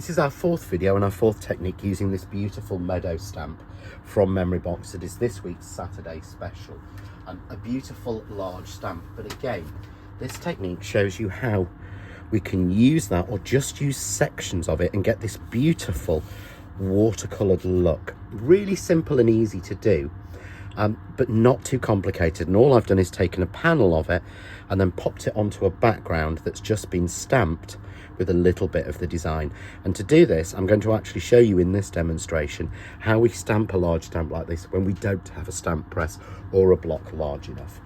This is our fourth video and our fourth technique using this beautiful meadow stamp from Memory Box. It is this week's Saturday special, and a beautiful large stamp. But again, this technique shows you how we can use that or just use sections of it and get this beautiful watercoloured look. Really simple and easy to do, but not too complicated. And all I've done is taken a panel of it and then popped it onto a background that's just been stamped with a little bit of the design. And to do this, I'm going to actually show you in this demonstration how we stamp a large stamp like this when we don't have a stamp press or a block large enough.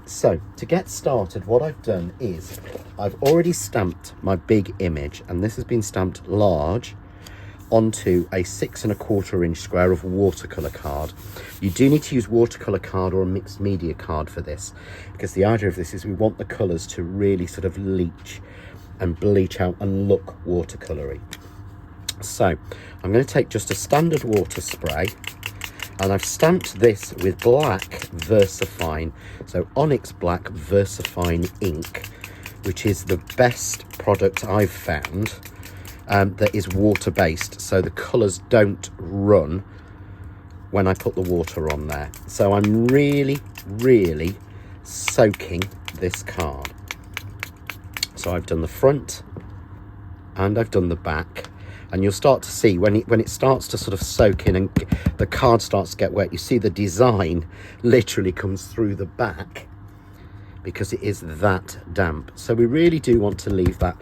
So to get started, what I've done is I've already stamped my big image, and this has been stamped large onto a 6 1/4 inch square of watercolour card. You do need to use watercolour card or a mixed media card for this, because the idea of this is we want the colours to really sort of leach and bleach out and look watercoloury. So I'm going to take just a standard water spray, and I've stamped this with black VersaFine, so Onyx Black VersaFine ink, which is the best product I've found that is water based, so the colours don't run when I put the water on there. So I'm really soaking this card. So I've done the front and I've done the back, and you'll start to see when it starts to sort of soak in and the card starts to get wet, you see the design literally comes through the back because it is that damp. So we really do want to leave that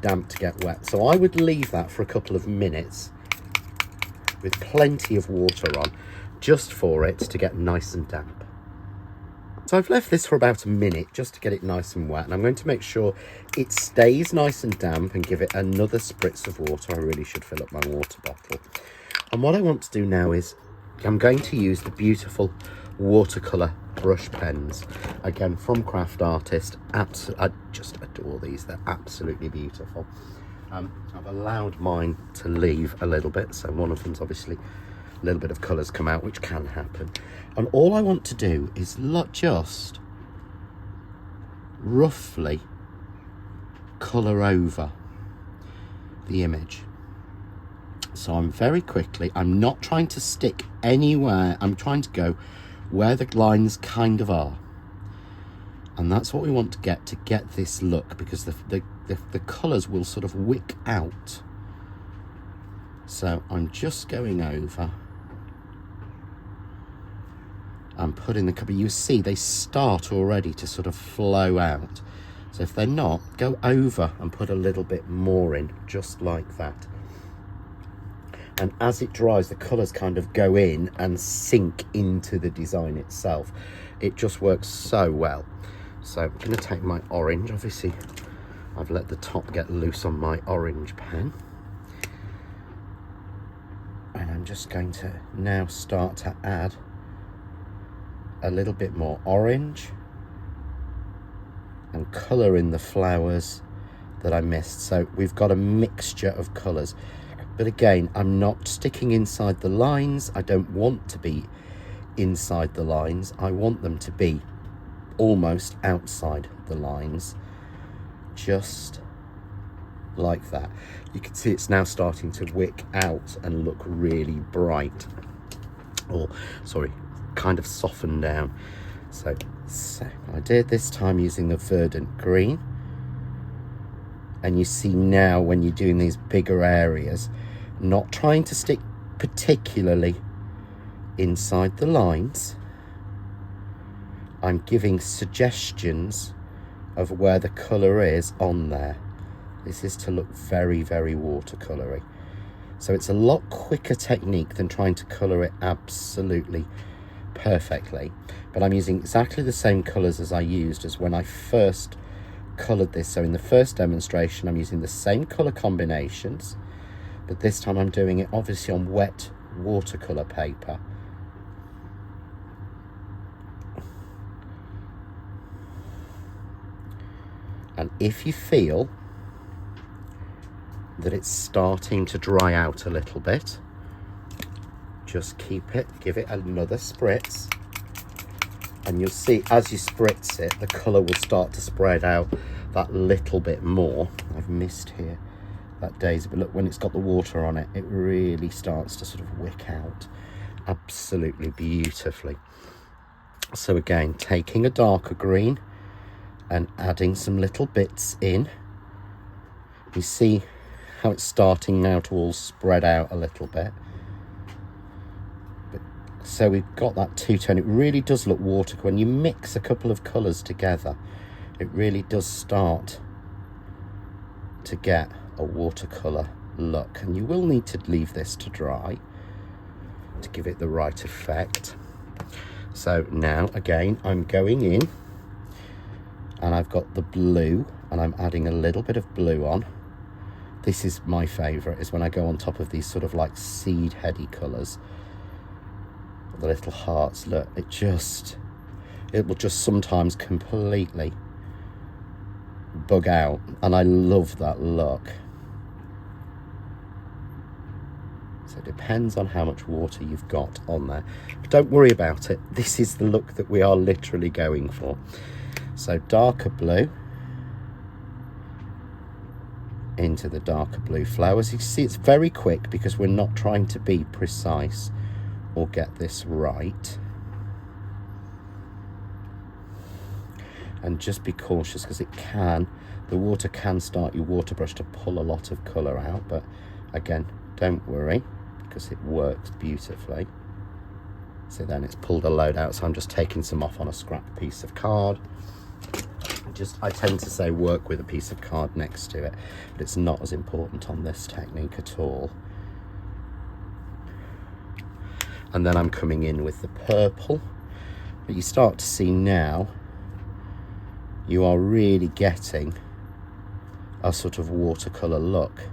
damp to get wet. So I would leave that for a couple of minutes with plenty of water on, just for it to get nice and damp. So I've left this for about a minute just to get it nice and wet, and I'm going to make sure it stays nice and damp and give it another spritz of water. I really should fill up my water bottle. And what I want to do now is I'm going to use the beautiful watercolour brush pens, again from Craft Artist. I just adore these, they're absolutely beautiful. I've allowed mine to leave a little bit, so one of them's obviously a little bit of colours come out, which can happen. And all I want to do is just roughly colour over the image. So I'm not trying to stick anywhere, I'm trying to go where the lines kind of are. And that's what we want to get this look, because the colours will sort of wick out. So I'm just going over and putting the colour. You see they start already to sort of flow out. So if they're not, go over and put a little bit more in, just like that. And as it dries, the colours kind of go in and sink into the design itself. It just works so well. So I'm going to take my orange. Obviously, I've let the top get loose on my orange pen. And I'm just going to now start to add a little bit more orange and colour in the flowers that I missed. So we've got a mixture of colours. But again, I'm not sticking inside the lines. I don't want to be inside the lines. I want them to be almost outside the lines, just like that. You can see it's now starting to wick out and look really bright, or sorry, kind of soften down. So I did this time using the verdant green, and you see now when you're doing these bigger areas, not trying to stick particularly inside the lines, I'm giving suggestions of where the colour is on there. This is to look very watercoloury. So it's a lot quicker technique than trying to colour it absolutely perfectly. But I'm using exactly the same colours as I used as when I first coloured this. So in the first demonstration, I'm using the same colour combinations, but this time I'm doing it obviously on wet watercolour paper. And if you feel that it's starting to dry out a little bit, just keep it, give it another spritz, and you'll see as you spritz it, the colour will start to spread out that little bit more. I've missed here that daisy, but look, when it's got the water on it, it really starts to sort of wick out absolutely beautifully. So again, taking a darker green and adding some little bits in. You see how it's starting now to all spread out a little bit. So we've got that two-tone. It really does look watercolour. When you mix a couple of colours together, it really does start to get a watercolour look. And you will need to leave this to dry to give it the right effect. So now, again, I'm going in and I've got the blue and I'm adding a little bit of blue on. This is my favourite, is when I go on top of these sort of like seed heady colours. The little hearts, look, it will just sometimes completely bug out, and I love that look. So it depends on how much water you've got on there, but don't worry about it. This is the look that we are literally going for. So darker blue into the darker blue flowers. You see it's very quick because we're not trying to be precise or get this right. And just be cautious because the water can start your water brush to pull a lot of colour out, but again, don't worry because it works beautifully. So then it's pulled a load out, so I'm just taking some off on a scrap piece of card. I tend to say work with a piece of card next to it, but it's not as important on this technique at all. And then I'm coming in with the purple, but you start to see now you are really getting a sort of watercolour look.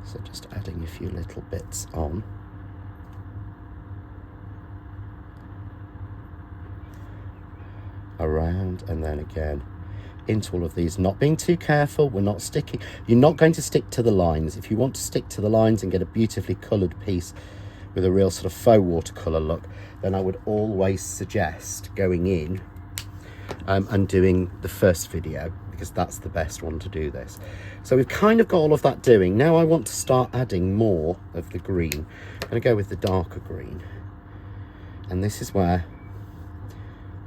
So just adding a few little bits on. Around and then again into all of these, not being too careful. You're not going to stick to the lines. If you want to stick to the lines and get a beautifully coloured piece with a real sort of faux watercolour look, then I would always suggest going in and doing the first video, because that's the best one to do this. So we've kind of got all of that doing. Now I want to start adding more of the green. I'm going to go with the darker green, and this is where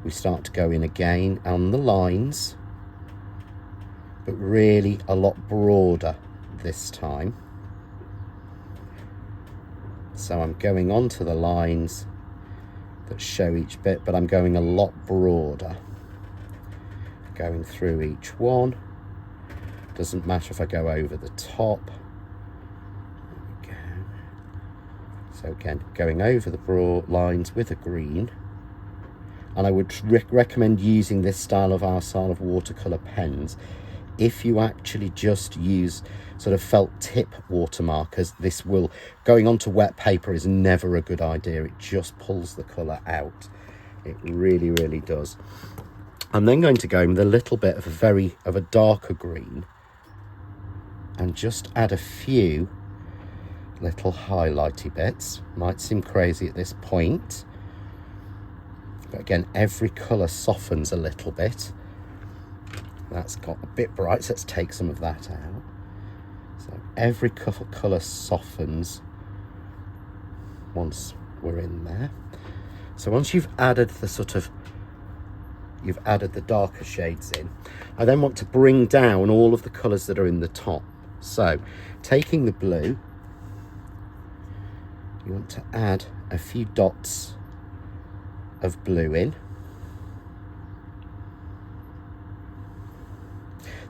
we start to go in again on the lines, but really a lot broader this time. So I'm going on to the lines that show each bit, but I'm going a lot broader, going through each one. Doesn't matter if I go over the top. There we go. So again, going over the broad lines with a green. And I would recommend using this style of watercolour pens. If you actually just use sort of felt tip watermarkers, going onto wet paper is never a good idea. It just pulls the colour out. It really, really does. I'm then going to go in with a little bit of a darker green and just add a few little highlighty bits. Might seem crazy at this point, but again, every colour softens a little bit. That's got a bit bright, so let's take some of that out. So every colour softens once we're in there. So once you've added the darker shades in, I then want to bring down all of the colours that are in the top. So taking the blue, you want to add a few dots of blue in.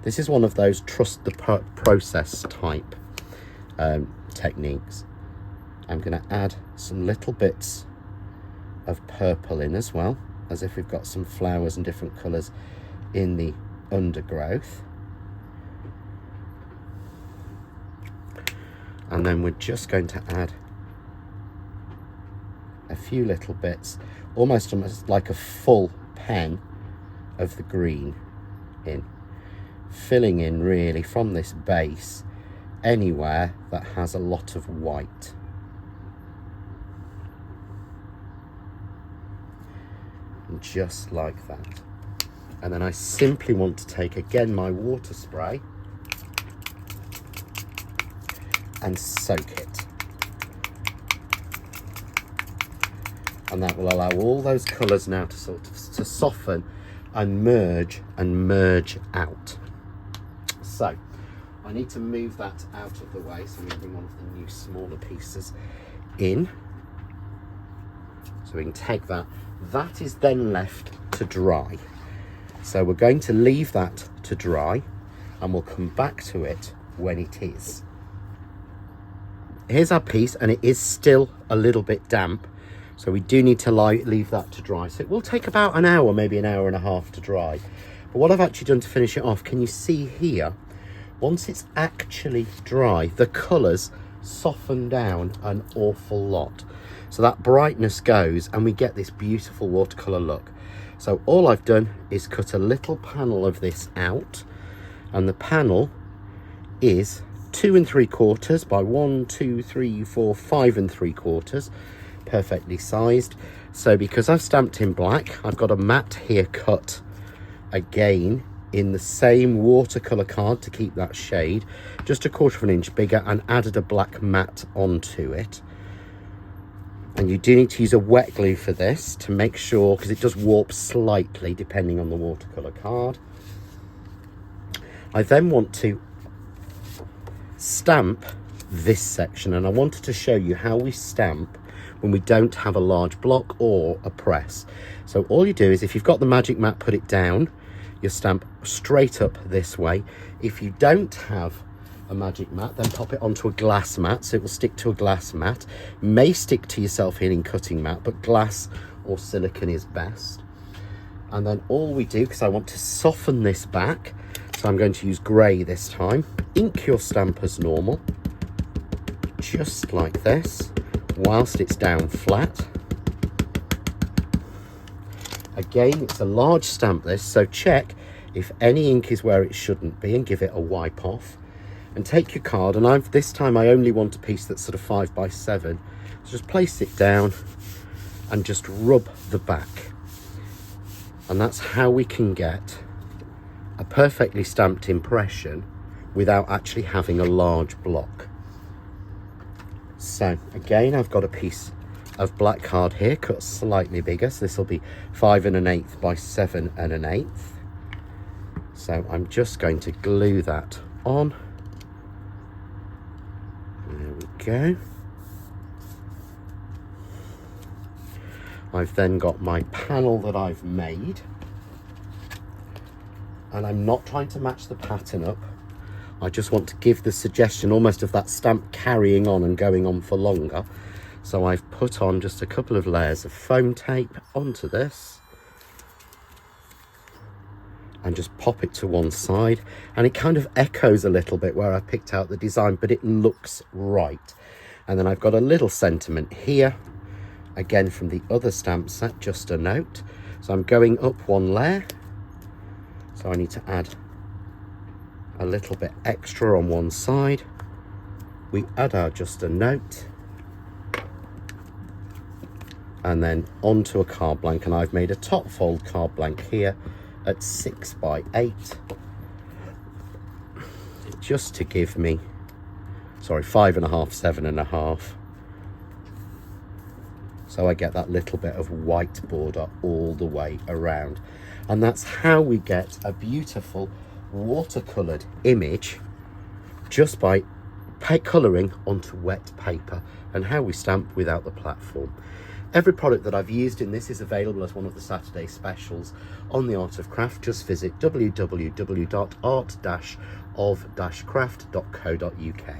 This is one of those trust the process type techniques. I'm going to add some little bits of purple in as well, as if we've got some flowers and different colours in the undergrowth. And then we're just going to add a few little bits, almost like a full pen of the green in, filling in really from this base anywhere that has a lot of white. And just like that. And then I simply want to take again my water spray and soak it. And that will allow all those colours now to soften and merge out. So I need to move that out of the way, so I'm going to bring one of the new smaller pieces in. So we can take that. That is then left to dry. So we're going to leave that to dry and we'll come back to it when it is. Here's our piece, and it is still a little bit damp. So we do need to leave that to dry. So it will take about an hour, maybe an hour and a half to dry. But what I've actually done to finish it off, can you see here? Once it's actually dry, the colours soften down an awful lot. So that brightness goes and we get this beautiful watercolour look. So all I've done is cut a little panel of this out, and the panel is 2 3/4 by 1, 2, 3, 4, 5 3/4, perfectly sized. So because I've stamped in black, I've got a matte here cut again in the same watercolour card to keep that shade, just 1/4 inch bigger, and added a black matte onto it. And you do need to use a wet glue for this to make sure, because it does warp slightly depending on the watercolour card. I then want to stamp this section, and I wanted to show you how we stamp when we don't have a large block or a press. So all you do is, if you've got the magic mat, put it down, you stamp straight up this way. If you don't have a magic mat, then pop it onto a glass mat, so it will stick to a glass mat. May stick to your self-healing cutting mat, but glass or silicone is best. And then all we do, because I want to soften this back, so I'm going to use grey this time. Ink your stamp as normal, just like this, whilst it's down flat. Again, it's a large stamp this, so check if any ink is where it shouldn't be and give it a wipe off. And take your card, and this time I only want a piece that's sort of 5 by 7. So just place it down and just rub the back. And that's how we can get a perfectly stamped impression without actually having a large block. So again, I've got a piece of black card here, cut slightly bigger. So this will be 5 1/8 by 7 1/8. So I'm just going to glue that on. There we go. I've then got my panel that I've made, and I'm not trying to match the pattern up. I just want to give the suggestion almost of that stamp carrying on and going on for longer. So I've put on just a couple of layers of foam tape onto this and just pop it to one side, and it kind of echoes a little bit where I picked out the design, but it looks right. And then I've got a little sentiment here, again from the other stamp set, just a note. So I'm going up one layer, so I need to add a little bit extra on one side. We add our just a note, and then onto a card blank, and I've made a top fold card blank here at 6 by 8, just to give me, sorry, 5 1/2, 7 1/2. So I get that little bit of white border all the way around. And that's how we get a beautiful watercoloured image just by colouring onto wet paper, and how we stamp without the platform. Every product that I've used in this is available as one of the Saturday specials on The Art of Craft. Just visit www.art-of-craft.co.uk.